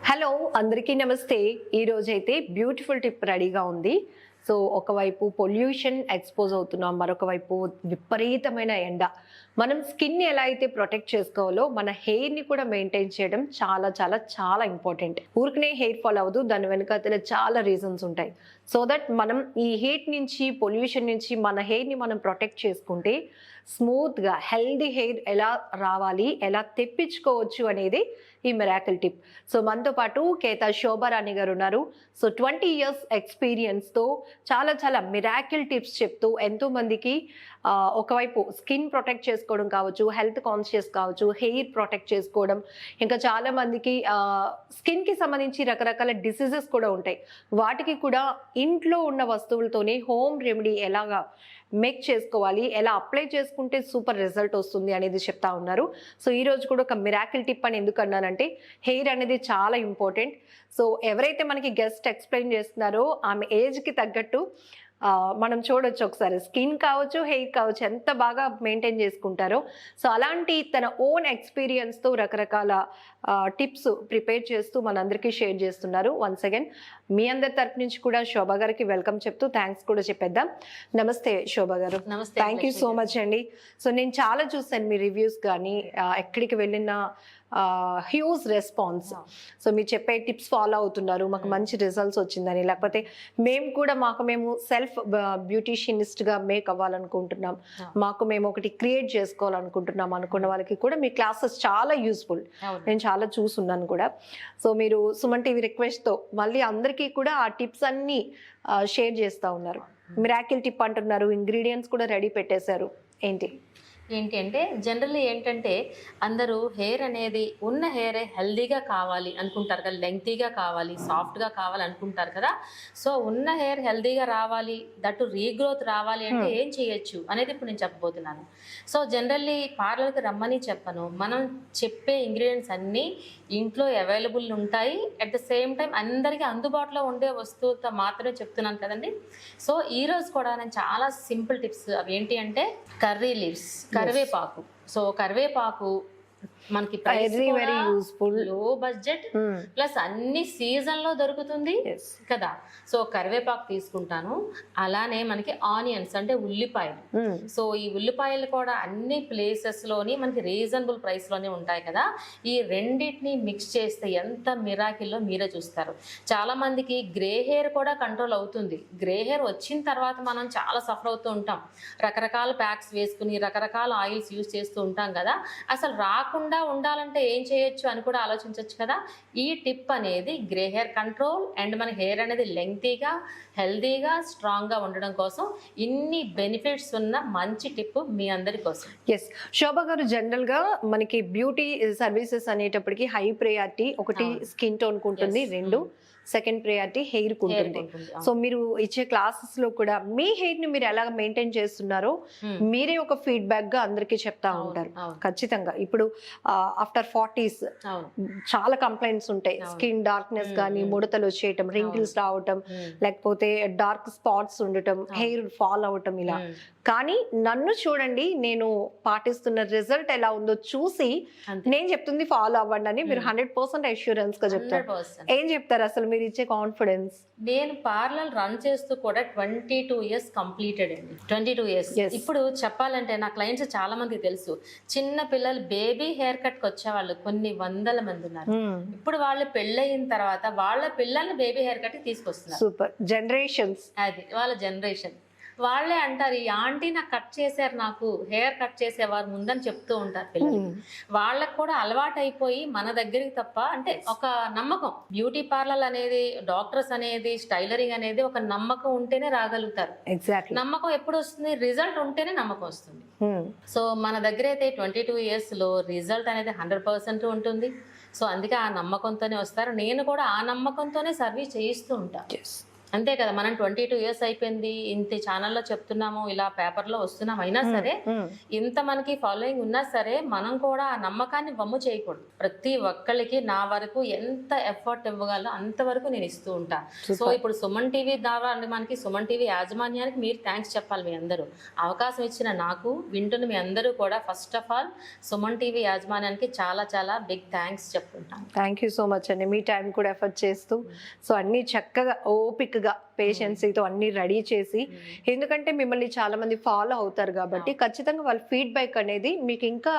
Hello అందరికీ నమస్తే. ఈ రోజైతే బ్యూటిఫుల్ టిప్ రెడీగా ఉంది. సో ఒకవైపు పొల్యూషన్ ఎక్స్పోజ్ అవుతున్నాం, మరొక వైపు విపరీతమైన ఎండ. మనం స్కిన్ ఎలా అయితే ప్రొటెక్ట్ చేసుకోవాలో మన హెయిర్ని కూడా మెయింటైన్ చేయడం చాలా చాలా చాలా ఇంపార్టెంట్. ఊరికనే హెయిర్ ఫాల్ అవ్వదు, దాని వెనుక చాలా రీజన్స్ ఉంటాయి. సో దట్ మనం ఈ హీట్ నుంచి, పొల్యూషన్ నుంచి మన హెయిర్ని మనం ప్రొటెక్ట్ చేసుకుంటే స్మూత్గా హెల్దీ హెయిర్ ఎలా రావాలి, ఎలా తెప్పించుకోవచ్చు అనేది ఈ మిరాకిల్ టిప్. సో మనతో పాటు కేతా శోభారాణి గారు ఉన్నారు. సో 20 years ఎక్స్పీరియన్స్తో చాలా చాలా మిరాకిల్ టిప్స్ చెప్తూ ఎంతో మందికి ఒకవైపు స్కిన్ ప్రొటెక్ట్ చేసుకోవడం కావచ్చు, హెల్త్ కాన్షియస్ కావచ్చు, హెయిర్ ప్రొటెక్ట్ చేసుకోవడం, ఇంకా చాలా మందికి స్కిన్కి సంబంధించి రకరకాల డిసీజెస్ కూడా ఉంటాయి. వాటికి కూడా ఇంట్లో ఉన్న వస్తువులతోనే హోమ్ రెమెడీ ఎలాగా మేక్ చేసుకోవాలి, ఎలా అప్లై చేసుకుంటే సూపర్ రిజల్ట్ వస్తుంది అనేది చెప్తా ఉన్నారు. సో ఈ రోజు కూడా ఒక మిరాకిల్ టిప్ అని ఎందుకు అన్నానంటే, హెయిర్ అనేది చాలా ఇంపార్టెంట్. సో ఎవరైతే మనకి గెస్ట్ ఎక్స్ప్లెయిన్ చేస్తున్నారో ఆమె ఏజ్కి తగ్గట్టు మనం చూడొచ్చు ఒకసారి, స్కిన్ కావచ్చు, హెయిర్ కావచ్చు, ఎంత బాగా మెయింటైన్ చేసుకుంటారో. సో అలాంటి తన ఓన్ ఎక్స్పీరియన్స్తో రకరకాల టిప్స్ ప్రిపేర్ చేస్తూ మనందరికీ షేర్ చేస్తున్నారు. వన్స్ అగైన్ మీ అందరి తరపు నుంచి కూడా శోభ గారికి వెల్కమ్ చెప్తూ థ్యాంక్స్ కూడా చెప్పేద్దాం. నమస్తే శోభ గారు. నమస్తే. థ్యాంక్ యూ సో మచ్ అండి. సో నేను చాలా చూసాను మీ రివ్యూస్ కానీ, ఎక్కడికి వెళ్ళిన హ్యూజ్ రెస్పాన్స్. సో మీరు చెప్పే టిప్స్ ఫాలో అవుతున్నారు, మాకు మంచి రిజల్ట్స్ వచ్చిందని, లేకపోతే మేము కూడా మేము సెల్ఫ్ బ్యూటీషియనిస్ట్గా మేక్ అవ్వాలనుకుంటున్నాం, మేము ఒకటి క్రియేట్ చేసుకోవాలనుకుంటున్నాం అనుకున్న వాళ్ళకి కూడా మీ క్లాసెస్ చాలా యూస్ఫుల్. నేను చాలా చూసున్నాను కూడా. సో మీరు సుమన్ టీవీ రిక్వెస్ట్తో మళ్ళీ అందరికీ కూడా ఆ టిప్స్ అన్నీ షేర్ చేస్తూ ఉన్నారు. మిరాకిల్ టిప్ అంటున్నారు, ఇంగ్రీడియంట్స్ కూడా రెడీ పెట్టేశారు. ఏంటి అంటే జనరల్లీ ఏంటంటే అందరూ హెయిర్ అనేది ఉన్న హెయిరే హెల్దీగా కావాలి అనుకుంటారు కదా, లెంగ్తీగా కావాలి, సాఫ్ట్గా కావాలి అనుకుంటారు కదా. సో ఉన్న హెయిర్ హెల్దీగా రావాలి, దట్టు రీగ్రోత్ రావాలి అంటే ఏం చేయొచ్చు అనేది ఇప్పుడు నేను చెప్పబోతున్నాను. సో జనరల్లీ పార్లర్కి రమ్మని చెప్పను, మనం చెప్పే ఇంగ్రీడియంట్స్ అన్నీ ఇంట్లో అవైలబుల్ ఉంటాయి. అట్ ద సేమ్ టైం అందరికీ అందుబాటులో ఉండే వస్తువులతో మాత్రమే చెప్తున్నాను కదండి. సో ఈరోజు కూడా నేను చాలా సింపుల్ టిప్స్, అవి ఏంటి అంటే కర్రీ లీవ్స్, కరివేపాకు. సో కరివేపాకు మనకి వెరీ యూస్ఫుల్, లో బడ్జెట్ ప్లస్ అన్ని సీజన్ లో దొరుకుతుంది కదా. సో కరివేపాకు తీసుకుంటాను. అలానే మనకి ఆనియన్స్ అంటే ఉల్లిపాయలు. సో ఈ ఉల్లిపాయలు కూడా అన్ని ప్లేసెస్ లోని మనకి రీజనబుల్ ప్రైస్ లోనే ఉంటాయి కదా. ఈ రెండింటిని మిక్స్ చేస్తే ఎంత మిరాకిల్లో మీరే చూస్తారు. చాలా మందికి గ్రే హెయిర్ కూడా కంట్రోల్ అవుతుంది. గ్రే హెయిర్ వచ్చిన తర్వాత మనం చాలా సఫర్ అవుతూ ఉంటాం, రకరకాల ప్యాక్స్ వేసుకుని రకరకాల ఆయిల్స్ యూజ్ చేస్తూ ఉంటాం కదా. అసలు రాకుండా ఉండాలంటే ఏం చేయొచ్చు అని కూడా ఆలోచించవచ్చు కదా. ఈ టిప్ అనేది గ్రే హెయిర్ కంట్రోల్ అండ్ మన హెయిర్ అనేది లెంగ్తీగా, హెల్దీగా, స్ట్రాంగ్గా ఉండడం కోసం ఇన్ని బెనిఫిట్స్ ఉన్న మంచి టిప్ మీ అందరి కోసం. ఎస్ శోభ గారు, జనరల్గా మనకి బ్యూటీ సర్వీసెస్ అనేటప్పటికి హై ప్రయారిటీ ఒకటి స్కిన్ టోన్ ఉంటుంది, రెండు సెకండ్ ప్రయారిటీ హెయిర్ ఉంటుంది. సో మీరు ఇచ్చే క్లాసెస్ లో కూడా మీ హెయిర్ ని మీరు ఎలా మెయింటైన్ చేస్తున్నారో మీరే ఒక ఫీడ్బ్యాక్ గా అందరికీ చెప్తా ఉంటారు. ఖచ్చితంగా ఇప్పుడు ఆఫ్టర్ 40s చాలా కంప్లైంట్స్ ఉంటాయి, స్కిన్ డార్క్నెస్ కానీ, ముడతలు వచ్చేయటం, రింకిల్స్ రావటం, లేకపోతే డార్క్ స్పాట్స్ ఉండటం, హెయిర్ ఫాల్ అవటం ఇలా. కానీ నన్ను చూడండి, నేను పాటిస్తున్న రిజల్ట్ ఎలా ఉందో చూసి నేను చెప్తుంది ఫాలో అవ్వండి అని మీరు 100% అష్యూరెన్స్ గా చెప్తారు. ఏం చెప్తారు అసలు మీరు ఇచ్చే కాన్ఫిడెన్స్? నేను పార్లర్ రన్ చేస్తూ కూడా 22 years కంప్లీటెడ్ అండి. 22 years. ఇప్పుడు చెప్పాలంటే నా క్లయింట్స్ చాలా మందికి తెలుసు, చిన్న పిల్లలు బేబీ హెయిర్ కట్ కి వచ్చేవాళ్ళు కొన్ని వందల మంది ఉన్నారు. ఇప్పుడు వాళ్ళు పెళ్ళయిన తర్వాత వాళ్ళ పిల్లల్ని బేబీ హెయిర్ కట్ కి తీసుకొస్తున్నారు. సూపర్ జనరేషన్స్, అది వాళ్ళ జనరేషన్. వాళ్ళే అంటారు, ఈ ఆంటీ నాకు కట్ చేశారు, నాకు హెయిర్ కట్ చేసేవారు ముందని చెప్తూ ఉంటారు పిల్లలు. వాళ్ళకు కూడా అలవాటు అయిపోయి మన దగ్గరికి తప్ప, అంటే ఒక నమ్మకం, బ్యూటీ పార్లర్ అనేది, డాక్టర్స్ అనేది, స్టైలరింగ్ అనేది ఒక నమ్మకం ఉంటేనే రాగలుగుతారు. నమ్మకం ఎప్పుడు వస్తుంది? రిజల్ట్ ఉంటేనే నమ్మకం వస్తుంది. సో మన దగ్గర అయితే 22 years లో రిజల్ట్ అనేది 100% ఉంటుంది. సో అందుకే ఆ నమ్మకంతోనే వస్తారు. నేను కూడా ఆ నమ్మకంతోనే సర్వీస్ చేయిస్తూ ఉంటాను. అంతే కదా, మనం 22 years అయిపోయింది, ఇంత ఛానల్లో చెప్తున్నాము, ఇలా పేపర్లో వస్తున్నాం, అయినా సరే ఇంత మనకి ఫాలోయింగ్ ఉన్నా సరే మనం కూడా ఆ నమ్మకాన్ని వమ్ము చేయకూడదు. ప్రతి ఒక్కళ్ళకి నా వరకు ఎంత ఎఫర్ట్ ఇవ్వగలరో అంతవరకు నేను ఇస్తూ ఉంటా. సో ఇప్పుడు సుమన్ టీవీ ద్వారా మనకి సుమన్ టీవీ యాజమాన్యానికి మీరు థ్యాంక్స్ చెప్పాలి. మీ అందరూ అవకాశం ఇచ్చిన నాకు, వింటున్న మీ అందరూ కూడా first of all Suman TV యాజమాన్యానికి చాలా చాలా బిగ్ థ్యాంక్స్ చెప్తుంటాను. థ్యాంక్ యూ సో మచ్ అండి. మీ టైం కూడా ఎఫర్ట్ చేస్తూ సో అన్ని చక్కగా ఓపికగా పేషెన్సీతో అన్ని రెడీ చేసి, ఎందుకంటే మిమ్మల్ని చాలా మంది ఫాలో అవుతారు కాబట్టి ఖచ్చితంగా వాళ్ళ ఫీడ్బ్యాక్ అనేది మీకు ఇంకా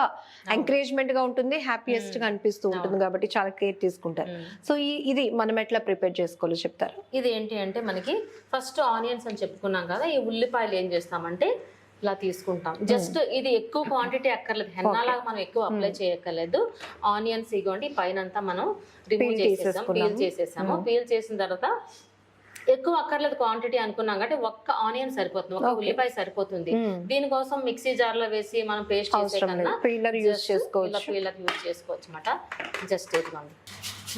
ఎంకరేజ్మెంట్ గా ఉంటుంది, హ్యాపీయెస్ట్ గా అనిపిస్తూ ఉంటుంది కాబట్టి చాలా కేర్ తీసుకుంటారు. సో ఇది మనం ఎట్లా ప్రిపేర్ చేసుకోవాలో చెప్తారు? ఇది ఏంటి అంటే మనకి ఫస్ట్ ఆనియన్స్ అని చెప్పుకున్నాం కదా, ఈ ఉల్లిపాయలు ఏం చేస్తామంటే ఇలా తీసుకుంటాం. జస్ట్ ఇది ఎక్కువ క్వాంటిటీ అక్కర్లేదు, హెన్నాలాగా మనం ఎక్కువ అప్లై చేయక్కర్లేదు. ఆనియన్స్ ఇగోండి పైన అంతా మనం రిమూవ్ చేసేసాం, పీల్ చేసేసాము. పీల్ చేసిన తర్వాత ఎక్కువ అక్కర్లేదు క్వాంటిటీ అనుకున్నాం కాబట్టి ఒక్క ఆనియన్ సరిపోతుంది, ఒక ఉల్లిపాయ సరిపోతుంది. దీనికోసం మిక్సీ జార్ లో వేసి మనం పేస్ట్ చేసే కన్నా పీలర్ యూజ్ చేసుకోవచ్చు. పీలర్ యూజ్ చేసుకోవచ్చు అన్నమాట. జస్ట్ ఇదిగోండి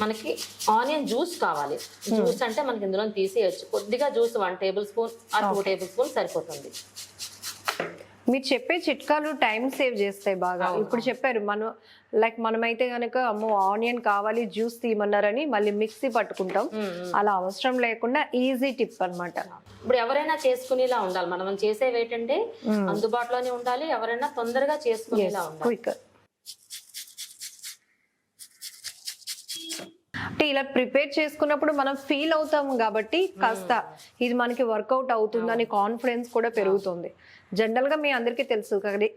మనకి ఆనియన్ జ్యూస్ కావాలి. జ్యూస్ అంటే మనకి ఇందులో తీసేయచ్చు. కొద్దిగా జ్యూస్ 1 tablespoon ఆ 2 tablespoon సరిపోతుంది. మీరు చెప్పే చిట్కాలు టైం సేవ్ చేస్తాయి బాగా. ఇప్పుడు చెప్పారు మనమైతే గనక అమ్మో ఆనియన్ కావాలి జ్యూస్ తీయమన్నారని మళ్ళీ మిక్సీ పట్టుకుంటాం, అలా అవసరం లేకుండా ఈజీ టిప్ అన్నమాట. ఇప్పుడు ఎవరైనా చేసుకునేలా ఉండాలి, మనం చేసేవి ఏంటంటే అందుబాటులోనే ఉండాలి, ఎవరైనా తొందరగా చేసుకునేలా ఉండాలి. అంటే ఇలా ప్రిపేర్ చేసుకున్నప్పుడు మనం ఫీల్ అవుతాం కాబట్టి కాస్త ఇది మనకి వర్కౌట్ అవుతుందని కాన్ఫిడెన్స్ కూడా పెరుగుతుంది. జనరల్ గా మీ అందరికీ తెలుసు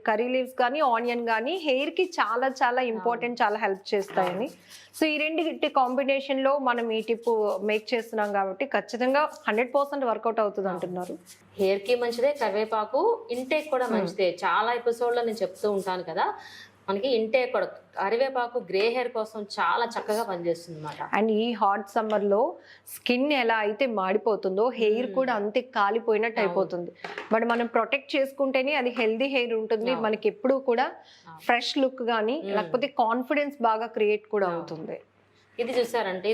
కర్రీ లీవ్స్ కానీ ఆనియన్ కానీ హెయిర్ కి చాలా చాలా ఇంపార్టెంట్, చాలా హెల్ప్ చేస్తాయని. సో ఈ రెండింటి కాంబినేషన్ లో మనం ఈ టిప్ మేక్ చేస్తున్నాం కాబట్టి ఖచ్చితంగా 100% వర్కౌట్ అవుతుంది అంటున్నారు. హెయిర్ కి మంచిదే, కరివేపాకు ఇంటేక్ కూడా మంచిదే. చాలా ఎపిసోడ్ లో నేను చెప్తూ ఉంటాను కదా, మనకి ఇంటేక్ కూడా కరివేపాకు గ్రే హెయిర్ కోసం చాలా చక్కగా పనిచేస్తుంది అన్నమాట. అండ్ ఈ హాట్ సమ్మర్ లో స్కిన్ ఎలా అయితే మాడిపోతుందో హెయిర్ కూడా అంతే కాలిపోయినట్టు అయిపోతుంది. బట్ మనం ప్రొటెక్ట్ చేసుకుంటేనే అది హెల్దీ హెయిర్ ఉంటుంది, మనకి ఎప్పుడు కూడా ఫ్రెష్ లుక్ గానీ లేకపోతే కాన్ఫిడెన్స్ బాగా క్రియేట్ కూడా అవుతుంది. ఇది చూసారంటే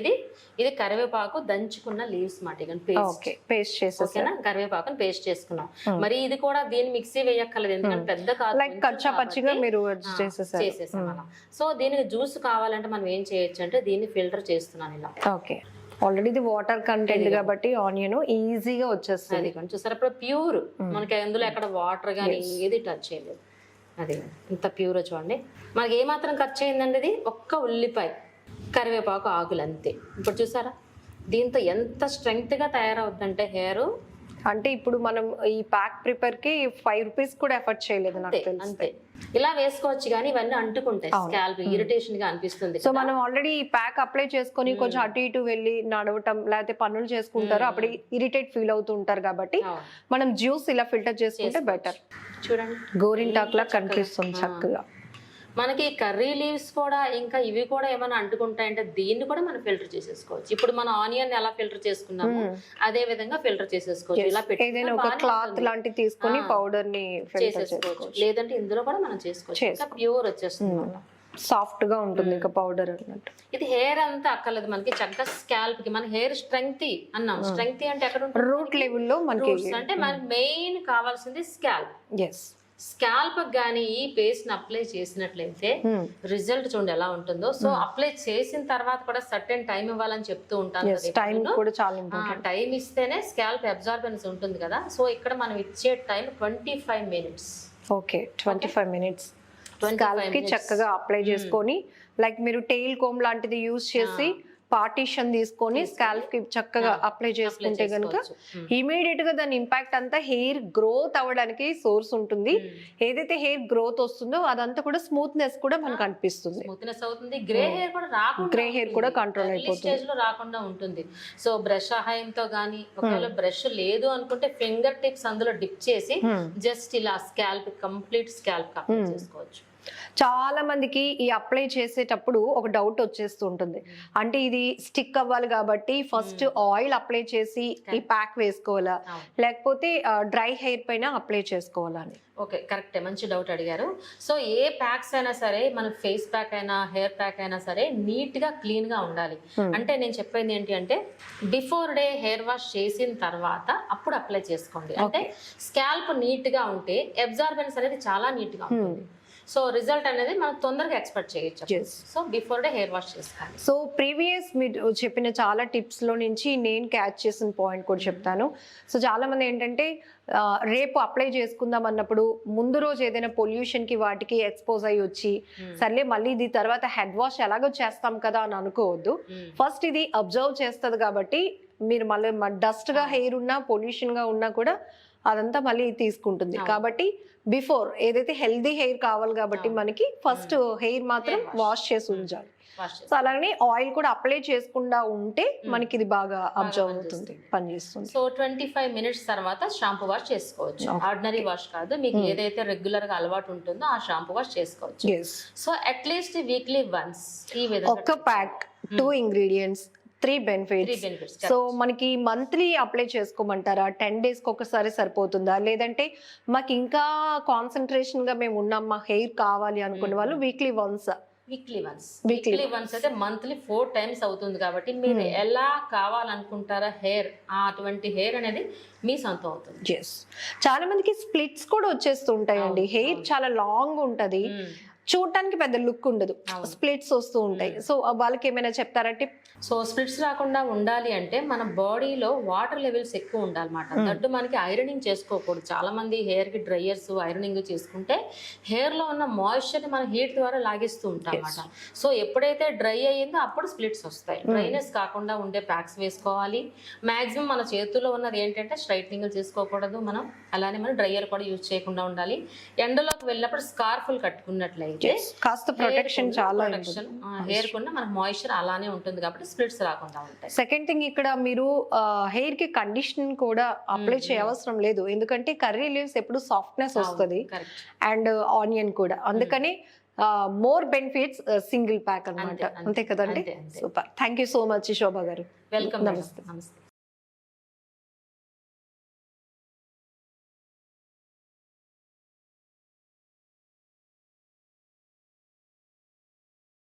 ఇది కరివేపాకు దంచుకున్న లీవ్స్ మాట, పేస్ట్ చేసేసాను. కరివేపాకుని పేస్ట్ చేసుకున్నాం. మరి ఇది కూడా దీన్ని మిక్సీ వేయక్కర్లేదు, ఎందుకంటే పెద్ద కచ్చా పచ్చిగా మీరు చేసేసాం అలా. సో దీనికి జ్యూస్ కావాలంటే మనం ఏం చేయొచ్చు అంటే దీన్ని ఫిల్టర్ చేస్తున్నాను ఇలా. ఓకే, ఆల్రెడీ ఇది వాటర్ కంటెంట్ కాబట్టి ఆనియన్ ఈజీగా వచ్చేస్తుంది. చూసారు అప్పుడు ప్యూర్, మనకి అందులో ఎక్కడ వాటర్ కానీ ఏది టచ్ చేయలేదు. అది ఇంత ప్యూర్ చూడండి. మనకి ఏమాత్రం ఖర్చు అయిందండి, ఇది ఒక్క ఉల్లిపాయ కరివేపాకు ఆకులు అంతే. ఇప్పుడు చూసారా దీంతో ఎంత స్ట్రెంగ్త్ గా తయారవుతుందంటే హెయిర్. అంటే ఇప్పుడు మనం ఈ ప్యాక్ ప్రిపేర్ కి 5 రూపీస్ కూడా ఎఫర్ట్ చేయలేదు నాకు తెలిసి. అంతే, ఇలా వేసుకోవచ్చు కానీ ఇవన్నీ అంటుకుంటాయి, స్కాల్ప్ ఇరిటేషన్ గా అనిపిస్తుంది. సో మనం ఆల్రెడీ ఈ ప్యాక్ అప్లై చేసుకొని కొంచెం అటు ఇటు వెళ్ళి నడవటం లేకపోతే పనులు చేసుకుంటారు, అప్పుడు ఇరిటేట్ ఫీల్ అవుతూ ఉంటారు కాబట్టి మనం జ్యూస్ ఇలా ఫిల్టర్ చేసుకుంటే బెటర్. చూడండి గోరింటాక్ లా కనిపిస్తుంది చక్కగా. మనకి కర్రీ లీవ్స్ కూడా ఇంకా ఇవి కూడా ఏమైనా అంటుకుంటాయంటే దీన్ని కూడా మనం ఫిల్టర్ చేసేసుకోవచ్చు. ఇప్పుడు మనం ఆనియన్ ఎలా ఫిల్టర్ చేసుకున్నాము అదే విధంగా ఫిల్టర్ చేసేసుకోవచ్చు. ఇలా ఏదైనా ఒక క్లాత్ లాంటి తీసుకొని పౌడర్ ని చేసేసుకోవచ్చు, లేదంటే ఇందులో కూడా మనం చేసుకోవచ్చు. ఇంకా ప్యూర్ వచ్చేస్తుంది, సాఫ్ట్ గా ఉంటుంది ఇంకా పౌడర్ అన్నట్టు. ఇది హెయిర్ అంతా అక్కర్లేదు మనకి, చక్కగా స్కాల్ప్ కి. మన హెయిర్ స్ట్రెంగ్త్ అన్నాం, స్ట్రెంగ్త్ అంటే ఎక్కడ ఉంటుంది? రూట్ లెవెల్ లో మనకి. అంటే మనకి మెయిన్ కావాల్సింది స్కాల్ప్. స్కాల్ప్ గానీ ఈ పేస్ట్ ని అప్లై చేసినట్లయితే రిజల్ట్ చూడండి ఎలా ఉంటుందో. సో అప్లై చేసిన తర్వాత కూడా సర్టెన్ టైం ఇవ్వాలని చెప్తూ ఉంటాను. టైం ఇస్తేనే స్కాల్ప్ అబ్జార్బెన్స్ ఉంటుంది కదా. సో ఇక్కడ మనం ఇచ్చే time 25 minutes. Okay, 25 minutes scalp కి చక్కగా అప్లై చేసుకొని, లైక్ మీరు టెయిల్ కోమ్ లాంటిది యూజ్ చేసి పార్టీషన్ తీసుకొని స్కాల్ప్ కి చక్కగా అప్లై చేసుకుంటే గనుక ఇమీడియట్ గా దాని ఇంపాక్ట్ అంతా హెయిర్ గ్రోత్ అవ్వడానికి సోర్స్ ఉంటుంది. ఏదైతే హెయిర్ గ్రోత్ వస్తుందో అదంతా కూడా స్మూత్నెస్ కూడా మనకు అనిపిస్తుంది. స్మూత్నెస్ అవుతుంది, గ్రే హెయిర్ కూడా కంట్రోల్ అయిపోతుంది, స్టేజ్ లో రాకుండా ఉంటుంది. సో బ్రష్ సహాయంతో గానీ ఒకవేళ బ్రష్ లేదు అనుకుంటే ఫింగర్ టిప్స్ అందులో డిప్ చేసి జస్ట్ ఇలా స్కాల్ప్ కంప్లీట్ స్కాల్ప్ అప్లై చేసుకోవచ్చు. చాలా మందికి ఈ అప్లై చేసేటప్పుడు ఒక డౌట్ వచ్చేస్తూ ఉంటుంది. అంటే ఇది స్టిక్ అవ్వాలి కాబట్టి ఫస్ట్ ఆయిల్ అప్లై చేసి ఈ ప్యాక్ వేసుకోవాలా, లేకపోతే డ్రై హెయిర్ పైన అప్లై చేసుకోవాలా అని. ఓకే, కరెక్టే, మంచి డౌట్ అడిగారు. సో ఏ ప్యాక్స్ అయినా సరే, మన ఫేస్ ప్యాక్ అయినా హెయిర్ ప్యాక్ అయినా సరే నీట్ గా క్లీన్ గా ఉండాలి. అంటే నేను చెప్పేది ఏంటి అంటే బిఫోర్ డే హెయిర్ వాష్ చేసిన తర్వాత అప్పుడు అప్లై చేసుకోండి. అంటే స్కాల్ప్ నీట్ గా ఉంటే అబ్జార్బెన్స్ అనేది చాలా నీట్ గా ఉంటుంది. సో రిజల్ట్ అనేది మనం తొందరగా ఎక్స్పెక్ట్ చేయొచ్చు. So before day hair wash చేసుకోండి. సో ప్రీవియస్ మీరు చెప్పిన చాలా టిప్స్ లో నుంచి నేను క్యాచ్ చేసిన పాయింట్ కూడా చెప్తాను. సో చాలా మంది ఏంటంటే రేపు అప్లై చేసుకుందాం అన్నప్పుడు ముందు రోజు ఏదైనా పొల్యూషన్ కి వాటికి ఎక్స్పోజ్ అయ్యి వచ్చి సర్లే మళ్ళీ ఇది తర్వాత హెడ్ వాష్ ఎలాగో చేస్తాం కదా అని అనుకోవద్దు. ఫస్ట్ ఇది అబ్జర్వ్ చేస్తుంది కాబట్టి మీరు మళ్ళీ డస్ట్ గా హెయిర్ ఉన్నా పొల్యూషన్ గా ఉన్నా కూడా అదంతా మళ్ళీ తీసుకుంటుంది. కాబట్టి బిఫోర్ ఏదైతే హెల్దీ హెయిర్ కావాలి కాబట్టి మనకి ఫస్ట్ హెయిర్ మాత్రం వాష్ చేసి ఉంచాలి. సో అలానే ఆయిల్ కూడా అప్లై చేసుకుండా ఉంటే మనకి ఇది బాగా అబ్జర్వ్ అవుతుంది, పనిచేస్తుంది. సో 25 minutes తర్వాత షాంపూ వాష్ చేసుకోవచ్చు. ఆర్డినరీ వాష్ కాదు, మీకు ఏదైతే రెగ్యులర్ గా అలవాటు ఉంటుందో ఆ షాంపూ వాష్ చేసుకోవచ్చు. సో అట్లీస్ట్ వీక్లీ వన్స్ ఈ విధంగా ఒక ప్యాక్ 2 ingredients 3 benefits. సో మనకి మంత్లీ అప్లై చేసుకోమంటారా, 10 days కి ఒకసారి సరిపోతుందా, లేదంటే మాకు ఇంకా కాన్సన్ట్రేషన్ గా మేము ఉన్నాం మా హెయిర్ కావాలి అనుకునే వాళ్ళు వీక్లీ వన్స్ అయితే మంత్లీ 4 times అవుతుంది. కాబట్టి మీరు ఎలా కావాలనుకుంటారా హెయిర్, అటువంటి హెయిర్ అనేది మీ సొంతం అవుతుంది. చాలా మందికి స్ప్లిట్స్ కూడా వచ్చేస్తుంటాయండి. హెయిర్ చాలా లాంగ్ ఉంటది, చూడటానికి పెద్ద లుక్ ఉండదు, స్ప్లిట్స్ వస్తూ ఉంటాయి. సో వాళ్ళకి ఏమైనా చెప్తారంటే? సో స్ప్లిట్స్ రాకుండా ఉండాలి అంటే మన బాడీలో వాటర్ లెవెల్స్ ఎక్కువ ఉండాలన్నమాట. దట్టు మనకి ఐరనింగ్ చేసుకోకూడదు. చాలా మంది హెయిర్ కి డ్రైయర్స్ ఐరనింగ్ చేసుకుంటే హెయిర్ లో ఉన్న మాయిశ్చర్ ని మనం హీట్ ద్వారా లాగేస్తూ ఉంటాం అన్నమాట. సో ఎప్పుడైతే డ్రై అయ్యిందో అప్పుడు స్ప్లిట్స్ వస్తాయి. డ్రైనెస్ కాకుండా ఉండే ప్యాక్స్ వేసుకోవాలి. మాక్సిమం మన చేతుల్లో ఉన్నది ఏంటంటే స్ట్రైట్నింగ్ చేసుకోకూడదు మనం. అలానే మనం డ్రైయర్ కూడా యూజ్ చేయకుండా ఉండాలి. ఎండలోకి వెళ్ళినప్పుడు స్కార్ఫుల్ కట్టుకున్నట్లయితే కాస్త ప్రొటెక్షన్, చాలా హెయిర్ కున్న మనకు మాయిశ్చర్ అలానే ఉంటుంది కాబట్టి స్ప్లిట్స్ రాకుండా ఉంటాయి. సెకండ్ థింగ్, ఇక్కడ మీరు హెయిర్ కి కండిషనింగ్ కూడా అప్లై చేయవసరం లేదు. ఎందుకంటే కర్రీ లీవ్స్ ఎప్పుడు సాఫ్ట్నెస్ వస్తుంది అండ్ ఆనియన్ కూడా. అందుకని మోర్ బెనిఫిట్స్ సింగిల్ ప్యాక్ అన్నమాట. అంతే కదండి. Super, thank you so much Shobha గారు. వెల్కమ్. నమస్తే.